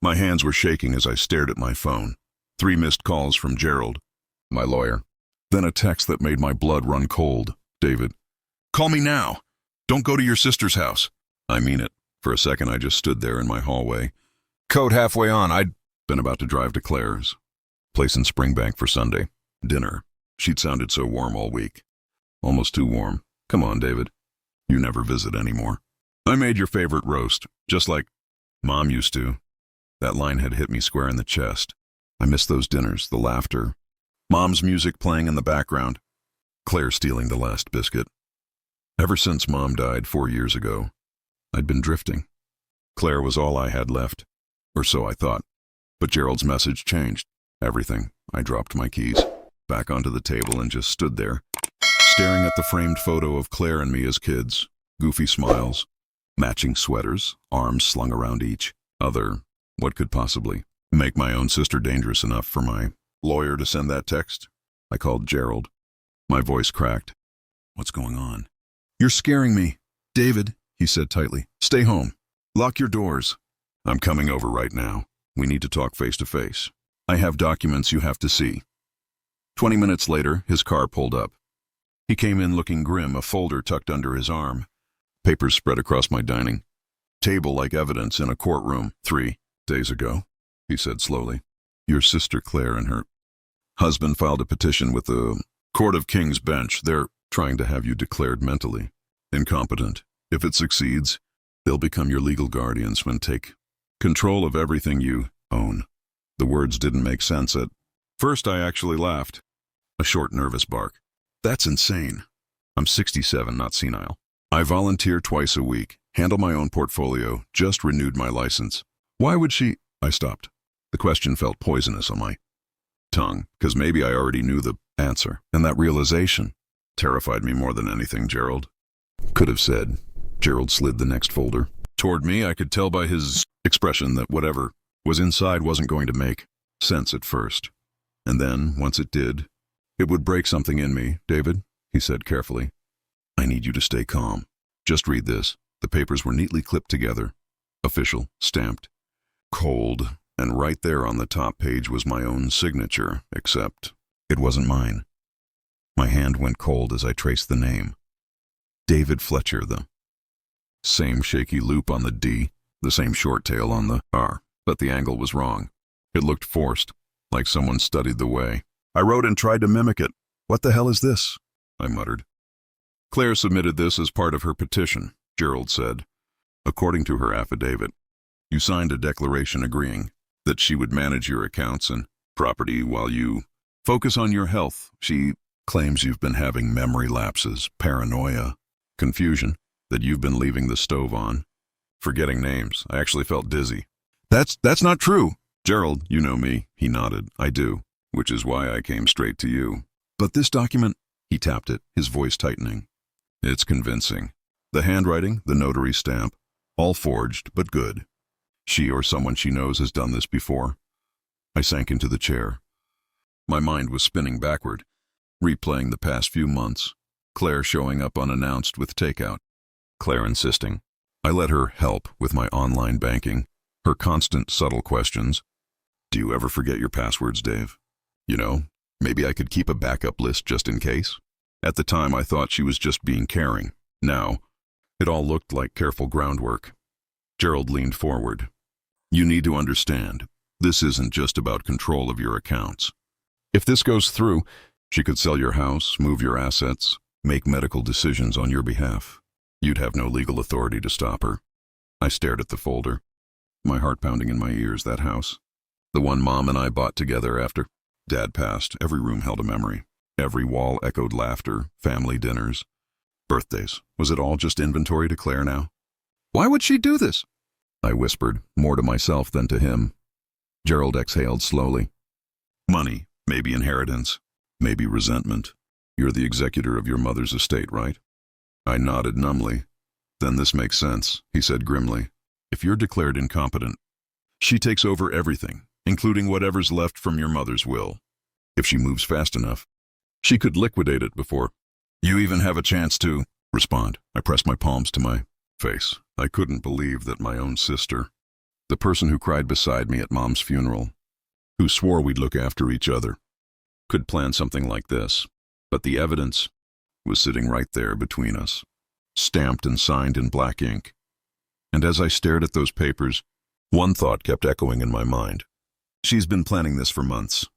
My hands were shaking as I stared at my phone. 3 missed calls from Gerald, my lawyer. Then a text that made my blood run cold. David, call me now. Don't go to your sister's house. I mean it. For a second, I just stood there in my hallway. Code halfway on, I'd been about to drive to Claire's place in Springbank for Sunday. Dinner. She'd sounded so warm all week. Almost too warm. Come on, David. You never visit anymore. I made your favorite roast, just like Mom used to. That line had hit me square in the chest. I missed those dinners, the laughter. Mom's music playing in the background. Claire stealing the last biscuit. Ever since Mom died 4 years ago, I'd been drifting. Claire was all I had left, or so I thought. But Gerald's message changed everything. I dropped my keys back onto the table and just stood there, staring at the framed photo of Claire and me as kids. Goofy smiles, matching sweaters, arms slung around each other. What could possibly make my own sister dangerous enough for my lawyer to send that text? I called Gerald. My voice cracked. What's going on? You're scaring me. David, he said tightly. Stay home. Lock your doors. I'm coming over right now. We need to talk face to face. I have documents you have to see. 20 minutes later, his car pulled up. He came in looking grim, a folder tucked under his arm. Papers spread across my dining table like evidence in a courtroom. 3 days ago, he said slowly, your sister Claire and her husband filed a petition with the Court of King's Bench. They're trying to have you declared mentally incompetent. If it succeeds, they'll become your legal guardians and take control of everything you own. The words didn't make sense at first. I actually laughed. A short, nervous bark. That's insane. I'm 67, not senile. I volunteer twice a week, handle my own portfolio, just renewed my license. Why would she? I stopped. The question felt poisonous on my tongue, because maybe I already knew the answer, and that realization terrified me more than anything Gerald could have said. Gerald slid the next folder toward me. I could tell by his expression that whatever was inside wasn't going to make sense at first. And then, once it did, it would break something in me. David, he said carefully, I need you to stay calm. Just read this. The papers were neatly clipped together. Official, stamped, cold, and right there on the top page was my own signature, except it wasn't mine. My hand went cold as I traced the name. David Fletcher, the same shaky loop on the D, the same short tail on the R, but the angle was wrong. It looked forced, like someone studied the way I wrote and tried to mimic it. What the hell is this? I muttered. Claire submitted this as part of her petition, Gerald said. According to her affidavit, you signed a declaration agreeing that she would manage your accounts and property while you focus on your health. She claims you've been having memory lapses, paranoia, confusion, that you've been leaving the stove on, forgetting names. I actually felt dizzy. That's not true. Gerald, you know me. He nodded. I do, which is why I came straight to you. But this document, he tapped it, his voice tightening. It's convincing. The handwriting, the notary stamp, all forged, but good. She or someone she knows has done this before. I sank into the chair. My mind was spinning backward, replaying the past few months. Claire showing up unannounced with takeout. Claire insisting. I let her help with my online banking. Her constant, subtle questions. Do you ever forget your passwords, Dave? You know, maybe I could keep a backup list just in case. At the time, I thought she was just being caring. Now, it all looked like careful groundwork. Gerald leaned forward. You need to understand, this isn't just about control of your accounts. If this goes through, she could sell your house, move your assets, make medical decisions on your behalf. You'd have no legal authority to stop her. I stared at the folder, my heart pounding in my ears. That house, the one Mom and I bought together after Dad passed. Every room held a memory. Every wall echoed laughter, family dinners, birthdays. Was it all just inventory to Claire now? Why would she do this? I whispered, more to myself than to him. Gerald exhaled slowly. Money, maybe inheritance, maybe resentment. You're the executor of your mother's estate, right? I nodded numbly. Then this makes sense, he said grimly. If you're declared incompetent, she takes over everything, including whatever's left from your mother's will. If she moves fast enough, she could liquidate it before you even have a chance to respond. I pressed my palms to my face. I couldn't believe that my own sister The person who cried beside me at Mom's funeral, who swore we'd look after each other, could plan something like this. But the evidence was sitting right there between us, stamped and signed in black ink. And as I stared at those papers, one thought kept echoing in my mind. She's been planning this for months.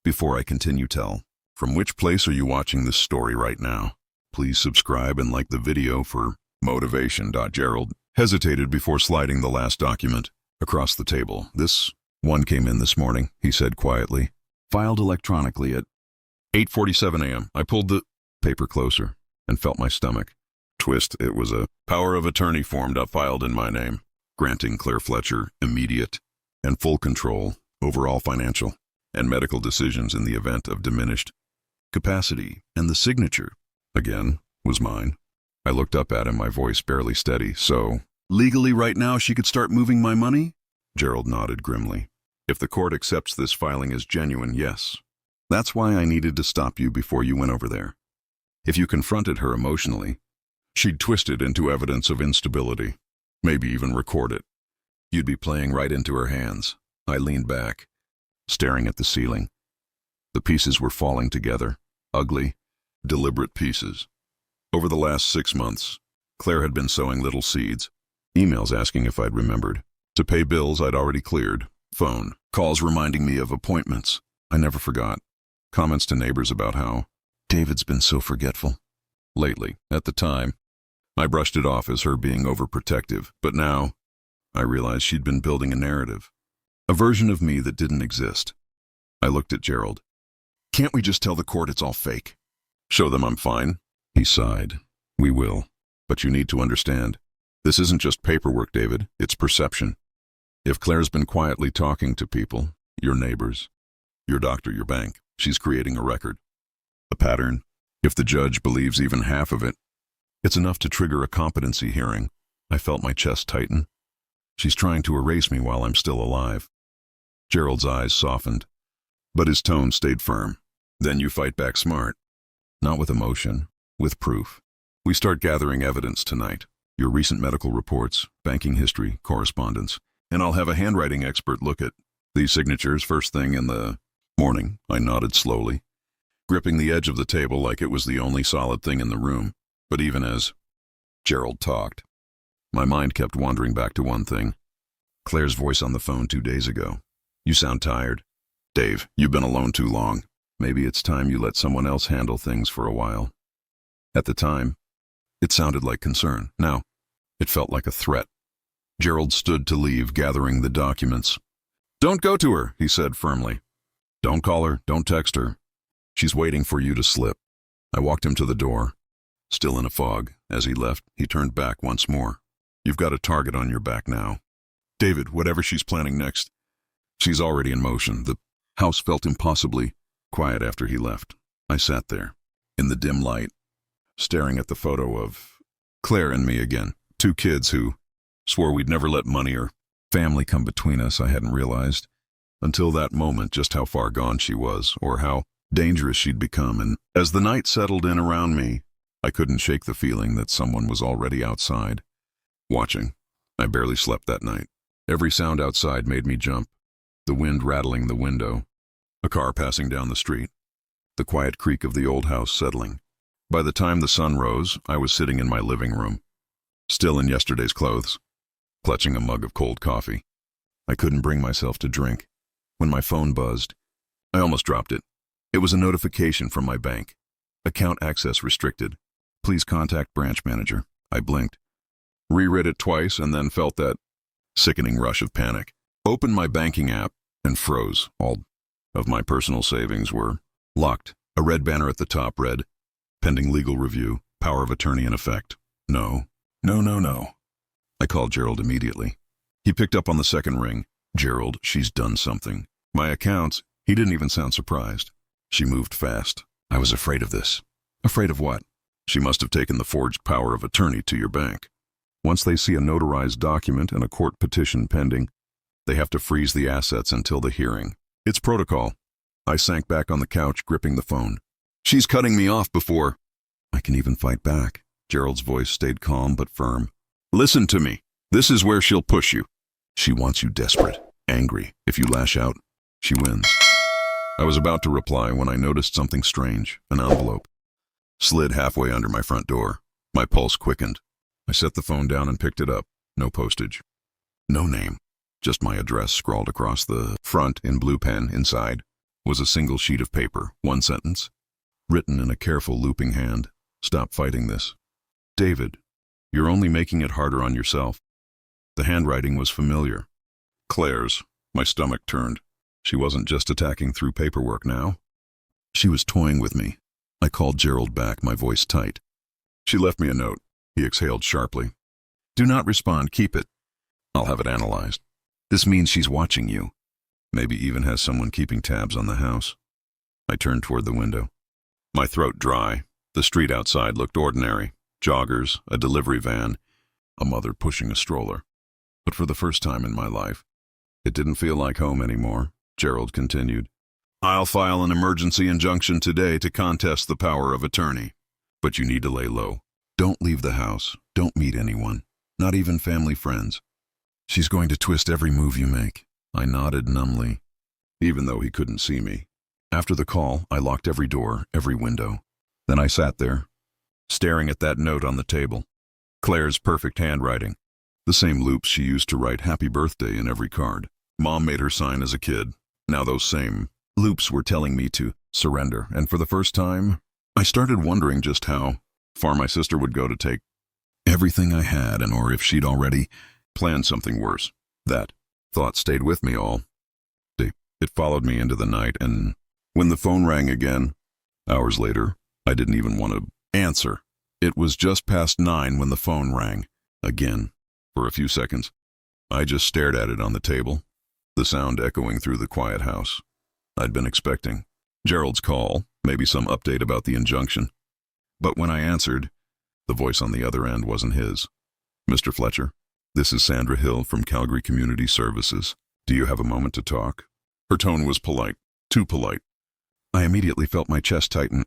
Before I continue, tell, from which place are you watching this story right now? Please subscribe and like the video for motivation. Gerald hesitated before sliding the last document across the table. This one came in this morning, he said quietly. Filed electronically at 8:47 a.m. I pulled the paper closer and felt my stomach twist. It was a power of attorney formed up filed in my name, granting Claire Fletcher immediate and full control over all financial and medical decisions in the event of diminished capacity. And the signature, again, was mine. I looked up at him, my voice barely steady. So, legally right now she could start moving my money? Gerald nodded grimly. If the court accepts this filing as genuine, yes. That's why I needed to stop you before you went over there. If you confronted her emotionally, she'd twist it into evidence of instability, maybe even record it. You'd be playing right into her hands. I leaned back, staring at the ceiling. The pieces were falling together, ugly, deliberate pieces. Over the last 6 months, Claire had been sowing little seeds, emails asking if I'd remembered, to pay bills I'd already cleared, phone calls reminding me of appointments I never forgot, comments to neighbors about how David's been so forgetful lately. At the time, I brushed it off as her being overprotective, but now I realized she'd been building a narrative, a version of me that didn't exist. I looked at Gerald. Can't we just tell the court it's all fake? Show them I'm fine? He sighed. We will, but you need to understand, this isn't just paperwork, David, it's perception. If Claire's been quietly talking to people, your neighbors, your doctor, your bank, she's creating a record, a pattern. If the judge believes even half of it, it's enough to trigger a competency hearing. I felt my chest tighten. She's trying to erase me while I'm still alive. Gerald's eyes softened, but his tone stayed firm. Then you fight back smart. Not with emotion, with proof. We start gathering evidence tonight. Your recent medical reports, banking history, correspondence, and I'll have a handwriting expert look at these signatures first thing in the morning. I nodded slowly, gripping the edge of the table like it was the only solid thing in the room. But even as Gerald talked, my mind kept wandering back to one thing. Claire's voice on the phone 2 days ago. You sound tired. Dave, you've been alone too long. Maybe it's time you let someone else handle things for a while. At the time, it sounded like concern. Now, it felt like a threat. Gerald stood to leave, gathering the documents. Don't go to her, he said firmly. Don't call her, don't text her. She's waiting for you to slip. I walked him to the door, still in a fog. As he left, he turned back once more. You've got a target on your back now. David, whatever she's planning next, she's already in motion. The house felt impossibly quiet after he left. I sat there, in the dim light, staring at the photo of Claire and me again. 2 kids who swore we'd never let money or family come between us. I hadn't realized until that moment just how far gone she was, or how dangerous she'd become. And as the night settled in around me, I couldn't shake the feeling that someone was already outside, watching. I barely slept that night. Every sound outside made me jump. The wind rattling the window, a car passing down the street, the quiet creak of the old house settling. By the time the sun rose, I was sitting in my living room, still in yesterday's clothes, clutching a mug of cold coffee. I couldn't bring myself to drink. When my phone buzzed, I almost dropped it. It was a notification from my bank. Account access restricted. Please contact branch manager. I blinked, reread it twice, and then felt that sickening rush of panic. Opened my banking app and froze. All of my personal savings were locked. A red banner at the top read, pending legal review, power of attorney in effect. No. I called Gerald immediately. He picked up on the second ring. Gerald, she's done something. My accounts, he didn't even sound surprised. She moved fast. I was afraid of this. Afraid of what? She must have taken the forged power of attorney to your bank. Once they see a notarized document and a court petition pending, they have to freeze the assets until the hearing. It's protocol. I sank back on the couch, gripping the phone. She's cutting me off before I can even fight back. Gerald's voice stayed calm but firm. Listen to me. This is where she'll push you. She wants you desperate, angry. If you lash out, she wins. I was about to reply when I noticed something strange, an envelope. Slid halfway under my front door. My pulse quickened. I set the phone down and picked it up. No postage. No name. Just my address scrawled across the front in blue pen. Inside was a single sheet of paper, one sentence, written in a careful looping hand. Stop fighting this. David, you're only making it harder on yourself. The handwriting was familiar. Claire's. My stomach turned. She wasn't just attacking through paperwork now. She was toying with me. I called Gerald back, my voice tight. She left me a note. He exhaled sharply. Do not respond, keep it. I'll have it analyzed. This means she's watching you. Maybe even has someone keeping tabs on the house. I turned toward the window. My throat dry. The street outside looked ordinary. Joggers, a delivery van, a mother pushing a stroller. But for the first time in my life, it didn't feel like home anymore. Gerald continued. I'll file an emergency injunction today to contest the power of attorney. But you need to lay low. Don't leave the house. Don't meet anyone. Not even family friends. She's going to twist every move you make. I nodded numbly, even though he couldn't see me. After the call, I locked every door, every window. Then I sat there, staring at that note on the table. Claire's perfect handwriting. The same loops she used to write happy birthday in every card. Mom made her sign as a kid. Now those same loops were telling me to surrender, and for the first time, I started wondering just how far my sister would go to take everything I had, and or if she'd already planned something worse. That thought stayed with me all day. It followed me into the night, and when the phone rang again, hours later, I didn't even want to answer. It was just past 9 when the phone rang. Again, for a few seconds, I just stared at it on the table, the sound echoing through the quiet house. I'd been expecting Gerald's call, maybe some update about the injunction. But when I answered, the voice on the other end wasn't his. Mr. Fletcher, this is Sandra Hill from Calgary Community Services. Do you have a moment to talk? Her tone was polite, too polite. I immediately felt my chest tighten.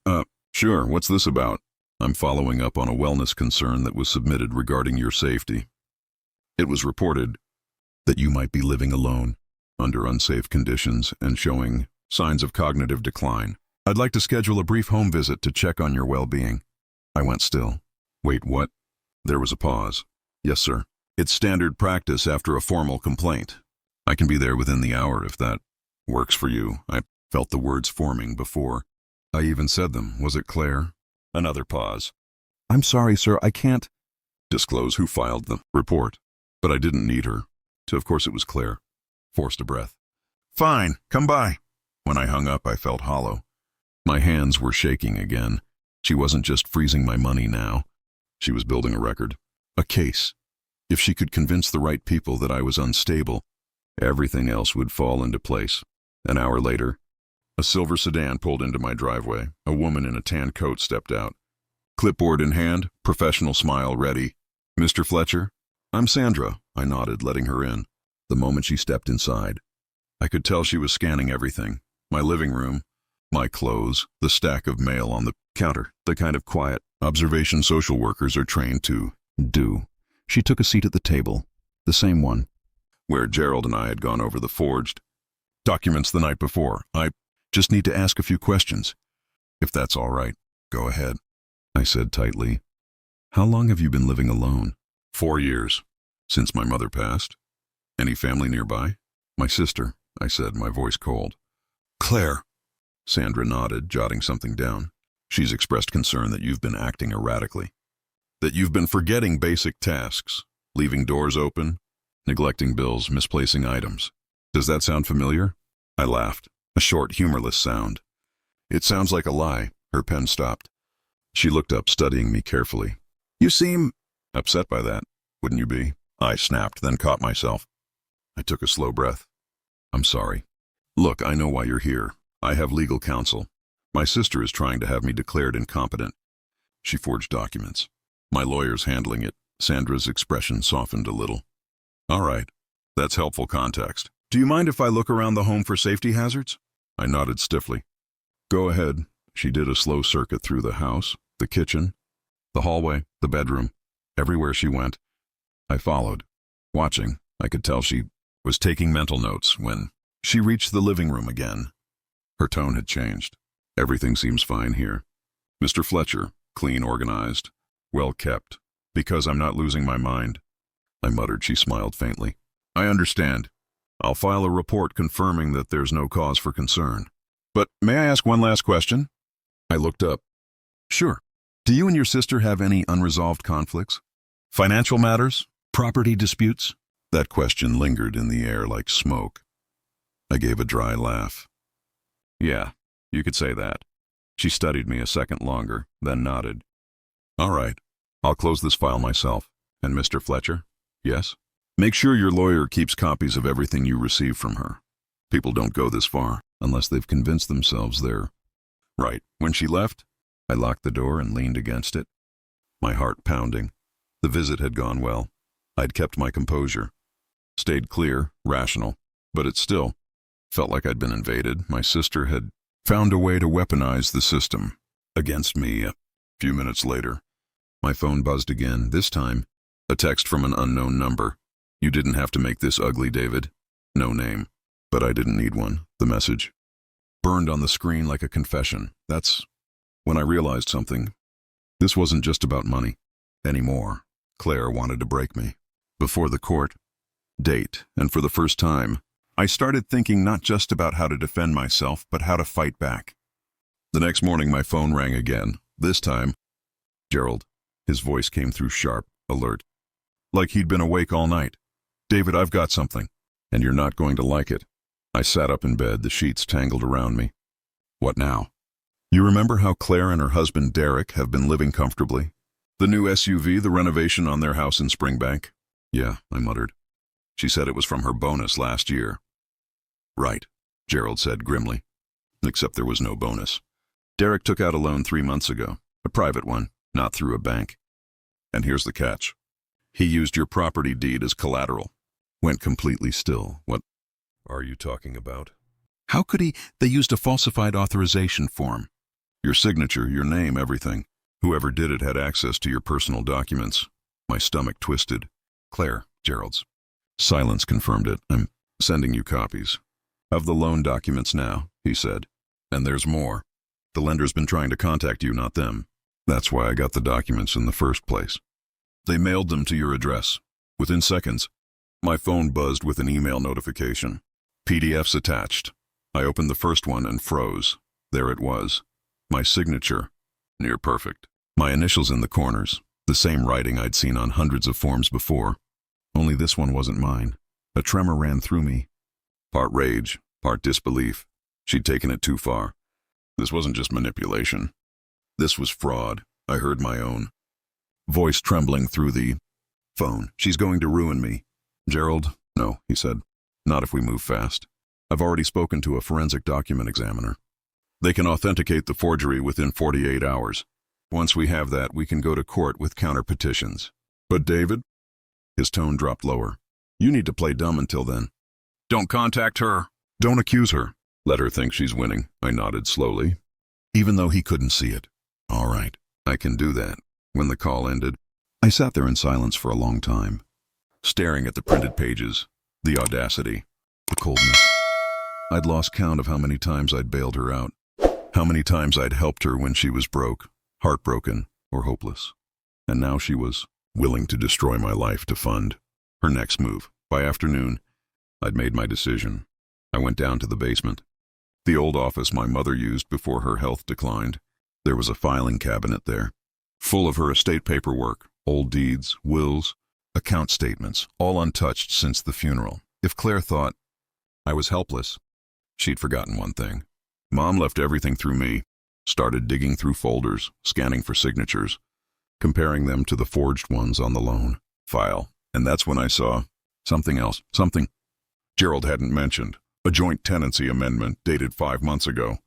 Sure, what's this about? I'm following up on a wellness concern that was submitted regarding your safety. It was reported that you might be living alone, under unsafe conditions, and showing signs of cognitive decline. I'd like to schedule a brief home visit to check on your well-being. I went still. Wait, what? There was a pause. Yes, sir. It's standard practice after a formal complaint. I can be there within the hour if that works for you. I felt the words forming before I even said them. Was it Claire? Another pause. I'm sorry, sir, I can't disclose who filed the report, but I didn't need her. So of course it was Claire. Forced a breath. Fine, come by. When I hung up, I felt hollow. My hands were shaking again. She wasn't just freezing my money now. She was building a record. A case. If she could convince the right people that I was unstable, everything else would fall into place. An hour later, a silver sedan pulled into my driveway. A woman in a tan coat stepped out. Clipboard in hand, professional smile ready. Mr. Fletcher? I'm Sandra, I nodded, letting her in. The moment she stepped inside, I could tell she was scanning everything. My living room, my clothes, the stack of mail on the counter, the kind of quiet observation social workers are trained to do. She took a seat at the table, the same one, where Gerald and I had gone over the forged documents the night before. I just need to ask a few questions. If that's all right, go ahead, I said tightly. How long have you been living alone? 4 years, since my mother passed. Any family nearby? My sister, I said, my voice cold. Claire. Sandra nodded, jotting something down. She's expressed concern that you've been acting erratically. That you've been forgetting basic tasks, leaving doors open, neglecting bills, misplacing items. Does that sound familiar? I laughed, a short, humorless sound. It sounds like a lie. Her pen stopped. She looked up, studying me carefully. You seem upset by that, wouldn't you be? I snapped, then caught myself. I took a slow breath. I'm sorry. Look, I know why you're here. I have legal counsel. My sister is trying to have me declared incompetent. She forged documents. My lawyer's handling it. Sandra's expression softened a little. All right. That's helpful context. Do you mind if I look around the home for safety hazards? I nodded stiffly. Go ahead. She did a slow circuit through the house, the kitchen, the hallway, the bedroom. Everywhere she went, I followed. Watching, I could tell she was taking mental notes when she reached the living room again. Her tone had changed. Everything seems fine here. Mr. Fletcher, clean, organized, well kept. Because I'm not losing my mind, I muttered. She smiled faintly. I understand. I'll file a report confirming that there's no cause for concern. But may I ask one last question? I looked up. Sure. Do you and your sister have any unresolved conflicts? Financial matters? Property disputes? That question lingered in the air like smoke. I gave a dry laugh. Yeah, you could say that. She studied me a second longer, then nodded. All right, I'll close this file myself. And Mr. Fletcher? Yes? Make sure your lawyer keeps copies of everything you receive from her. People don't go this far unless they've convinced themselves they're right. When she left, I locked the door and leaned against it, my heart pounding. The visit had gone well. I'd kept my composure, stayed clear, rational, but it still felt like I'd been invaded. My sister had found a way to weaponize the system against me. A few minutes later, my phone buzzed again, this time a text from an unknown number. You didn't have to make this ugly, David. No name. But I didn't need one. The message burned on the screen like a confession. That's when I realized something. This wasn't just about money anymore. Claire wanted to break me. Before the court date, and for the first time, I started thinking not just about how to defend myself, but how to fight back. The next morning, my phone rang again. This time, Gerald. His voice came through sharp, alert, like he'd been awake all night. David, I've got something, and you're not going to like it. I sat up in bed, the sheets tangled around me. What now? You remember how Claire and her husband Derek have been living comfortably? The new SUV, the renovation on their house in Springbank? Yeah, I muttered. She said it was from her bonus last year. Right, Gerald said grimly. Except there was no bonus. Derek took out a loan 3 months ago, a private one, not through a bank. And here's the catch. He used your property deed as collateral. Went completely still. What are you talking about? How could he? They used a falsified authorization form. Your signature, your name, everything. Whoever did it had access to your personal documents. My stomach twisted. Claire, Gerald's. Silence confirmed it. I'm sending you copies of the loan documents now, he said. And there's more. The lender's been trying to contact you, not them. That's why I got the documents in the first place. They mailed them to your address. Within seconds, my phone buzzed with an email notification. PDFs attached. I opened the first one and froze. There it was. My signature. Near perfect. My initials in the corners. The same writing I'd seen on hundreds of forms before. Only this one wasn't mine. A tremor ran through me. Part rage, part disbelief. She'd taken it too far. This wasn't just manipulation. This was fraud. I heard my own voice trembling through the phone. She's going to ruin me. Gerald, no, he said. Not if we move fast. I've already spoken to a forensic document examiner. They can authenticate the forgery within 48 hours. Once we have that, we can go to court with counter petitions. But David? His tone dropped lower. You need to play dumb until then. Don't contact her. Don't accuse her. Let her think she's winning. I nodded slowly, even though he couldn't see it. All right, I can do that. When the call ended, I sat there in silence for a long time, staring at the printed pages, the audacity, the coldness. I'd lost count of how many times I'd bailed her out, how many times I'd helped her when she was broke, heartbroken, or hopeless. And now she was willing to destroy my life to fund her next move. By afternoon, I'd made my decision. I went down to the basement, the old office my mother used before her health declined. There was a filing cabinet there, full of her estate paperwork, old deeds, wills, account statements, all untouched since the funeral. If Claire thought I was helpless, she'd forgotten one thing. Mom left everything through me, started digging through folders, scanning for signatures, comparing them to the forged ones on the loan file. And that's when I saw something else, something Gerald hadn't mentioned, a joint tenancy amendment dated 5 months ago,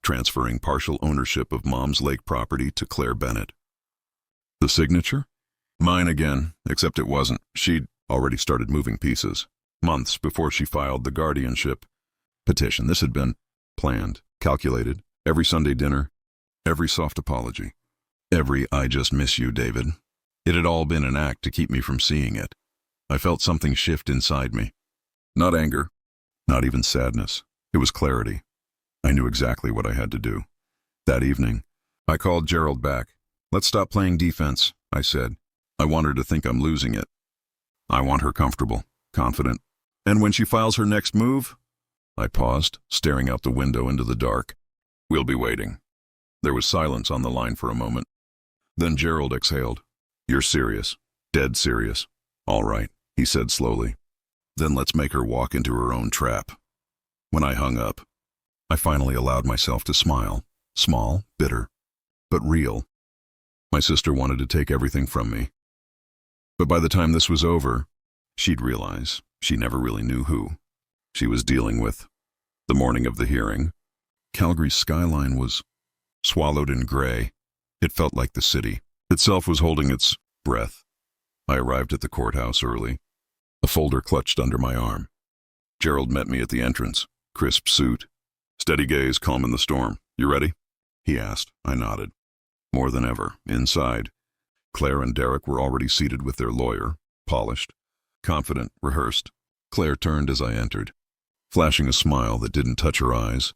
transferring partial ownership of Mom's lake property to Claire Bennett. The signature? Mine again, except it wasn't. She'd already started moving pieces, months before she filed the guardianship petition. This had been planned, calculated, every Sunday dinner, every soft apology, every "I just miss you, David." It had all been an act to keep me from seeing it. I felt something shift inside me. Not anger, not even sadness. It was clarity. I knew exactly what I had to do. That evening, I called Gerald back. "Let's stop playing defense," I said. "I want her to think I'm losing it. I want her comfortable, confident. And when she files her next move—" I paused, staring out the window into the dark. "We'll be waiting." There was silence on the line for a moment. Then Gerald exhaled. "You're serious. Dead serious. All right," he said slowly. "Then let's make her walk into her own trap." When I hung up, I finally allowed myself to smile. Small, bitter, but real. My sister wanted to take everything from me. But by the time this was over, she'd realize she never really knew who she was dealing with. The morning of the hearing, Calgary's skyline was swallowed in gray. It felt like the city itself was holding its breath. I arrived at the courthouse early, a folder clutched under my arm. Gerald met me at the entrance, crisp suit, steady gaze, calm in the storm. "You ready?" he asked. I nodded. More than ever, inside, Claire and Derek were already seated with their lawyer, polished, confident, rehearsed. Claire turned as I entered, flashing a smile that didn't touch her eyes.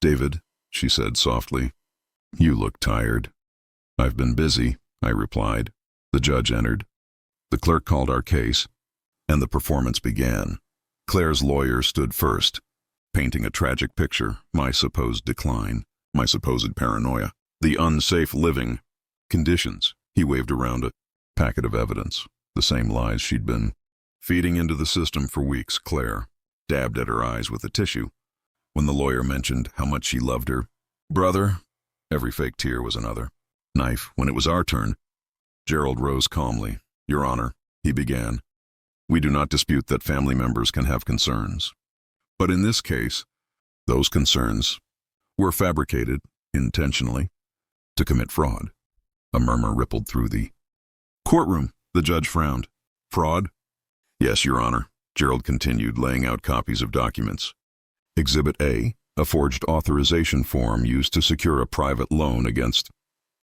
"David," she said softly, "you look tired." "I've been busy," I replied. The judge entered. The clerk called our case, and the performance began. Claire's lawyer stood first, painting a tragic picture: my supposed decline, my supposed paranoia, the unsafe living conditions. He waved around a packet of evidence, the same lies she'd been feeding into the system for weeks. Claire dabbed at her eyes with a tissue. When the lawyer mentioned how much she loved her brother, every fake tear was another knife. When it was our turn, Gerald rose calmly. "Your Honor," he began, "we do not dispute that family members can have concerns. But in this case, those concerns were fabricated intentionally to commit fraud." A murmur rippled through the courtroom. The judge frowned. "Fraud?" "Yes, Your Honor," Gerald continued, laying out copies of documents. Exhibit A, a forged authorization form used to secure a private loan against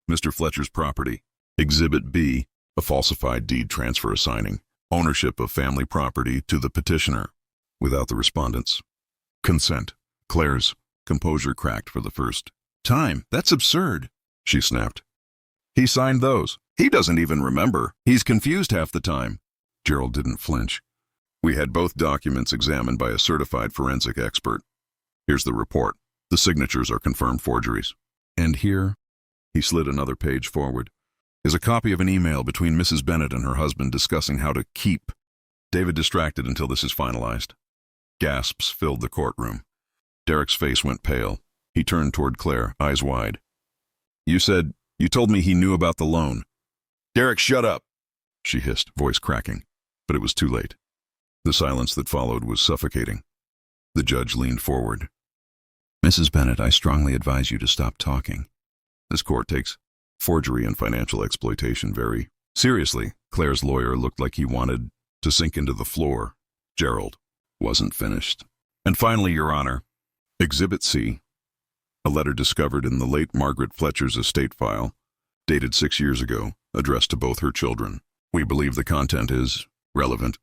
Mr. Fletcher's property. Exhibit B, a falsified deed transfer assigning ownership of family property to the petitioner without the respondent's consent. Claire's composure cracked for the first time. "That's absurd," she snapped. "He signed those. He doesn't even remember. He's confused half the time." Gerald didn't flinch. "We had both documents examined by a certified forensic expert. Here's the report. The signatures are confirmed forgeries. And here," he slid another page forward, "is a copy of an email between Mrs. Bennett and her husband discussing how to keep David distracted until this is finalized." Gasps filled the courtroom. Derek's face went pale. He turned toward Claire, eyes wide. You told me he knew about the loan." "Derek, shut up," she hissed, voice cracking. But it was too late. The silence that followed was suffocating. The judge leaned forward. "Mrs. Bennett, I strongly advise you to stop talking. This court takes forgery and financial exploitation very seriously." Claire's lawyer looked like he wanted to sink into the floor. Gerald wasn't finished. "And finally, Your Honor, Exhibit C, a letter discovered in the late Margaret Fletcher's estate file, dated 6 years ago, addressed to both her children. We believe the content is relevant."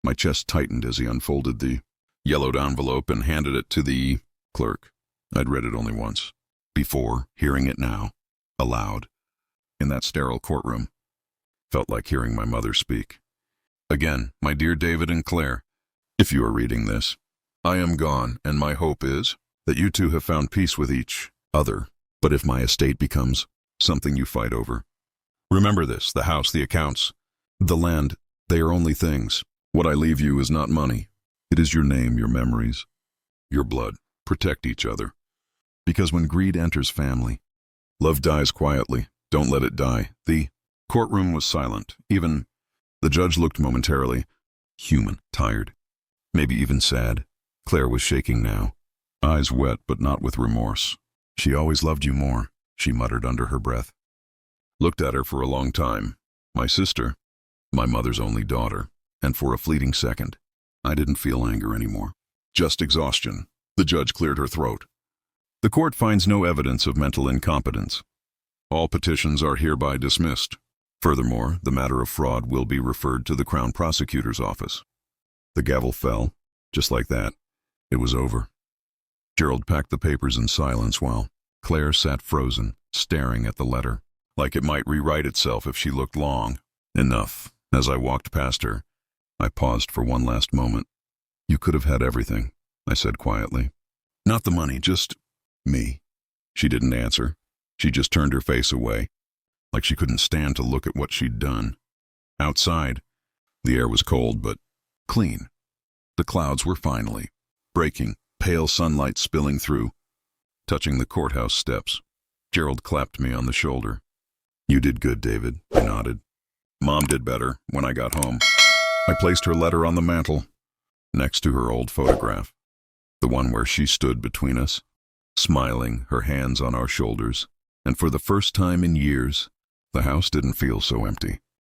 My chest tightened as he unfolded the yellowed envelope and handed it to the clerk. I'd read it only once before. Hearing it now, aloud, in that sterile courtroom, felt like hearing my mother speak. "Again, my dear David and Claire, if you are reading this, I am gone, and my hope is that you two have found peace with each other. But if my estate becomes something you fight over, remember this: the house, the accounts, the land, they are only things. What I leave you is not money. It is your name, your memories, your blood. Protect each other. Because when greed enters family, love dies quietly. Don't let it die." The courtroom was silent. Even the judge looked momentarily human, tired, maybe even sad. Claire was shaking now, eyes wet but not with remorse. "She always loved you more," she muttered under her breath. Looked at her for a long time. My sister, my mother's only daughter, and for a fleeting second, I didn't feel anger anymore. Just exhaustion. The judge cleared her throat. "The court finds no evidence of mental incompetence. All petitions are hereby dismissed. Furthermore, the matter of fraud will be referred to the Crown Prosecutor's Office." The gavel fell. Just like that, it was over. Gerald packed the papers in silence while Claire sat frozen, staring at the letter, like it might rewrite itself if she looked long. Enough. As I walked past her, I paused for one last moment. You could have had everything, I said quietly. Not the money, just me. She didn't answer. She just turned her face away, like she couldn't stand to look at what she'd done. Outside, the air was cold but clean. The clouds were finally breaking, pale sunlight spilling through, touching the courthouse steps. Gerald clapped me on the shoulder. You did good, David, I nodded. Mom did better when I got home. I placed her letter on the mantel, next to her old photograph, the one where she stood between us, smiling, her hands on our shoulders, and for the first time in years, the house didn't feel so empty.